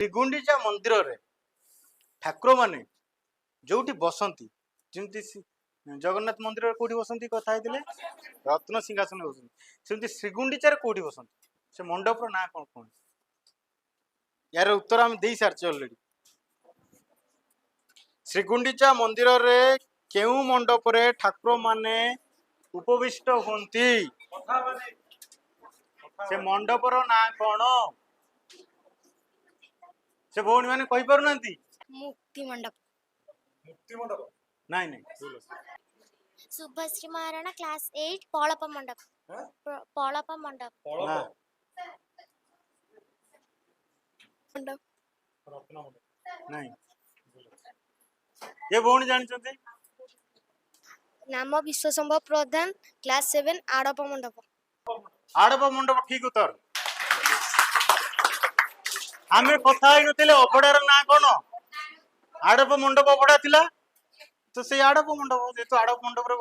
ଶ୍ରୀଗୁଣ୍ଡିଚା ମନ୍ଦିରରେ ଠାକୁର ମାନେ ଯୋଉଠି ବସନ୍ତି, ଯେମିତି ଜଗନ୍ନାଥ ମନ୍ଦିରରେ କୋଉଠି ବସନ୍ତି କଥା ହେଇଥିଲେ, ରତ୍ନ ସିଂହାସନ ବସନ୍ତି, ସେମିତି ଶ୍ରୀଗୁଣ୍ଡିଚାରେ କୋଉଠି ବସନ୍ତି? ସେ ମଣ୍ଡପର ନାଁ କଣ କୁହନ୍ତି? यार उत्तर आम दे सारी अलरेडी। श्रीगुंडीचा मंदिर रे केउ मंडप रे ठाकुर माने उपविष्ट होती, से मंडपर ना कौन से भौणी मैंने कही पार ना? मुक्ति मंडप। मुक्ति मंडप नहीं नहीं शुभश्री महाराणा क्लास 8 पौलप मंडप। पौलप मंडप मंडप नहीं ये भौणी जानते? नाम विश्वसंभव प्रधान क्लास 7 आड़प मंडप। आड़प मंडप ठीक उत्तर। आमे कथा ही नथिले अबड़ार ना कोन? आड़प मंडप अबड़ा थिला तो से आड़प मंडप, जेतु आड़प मंडप रे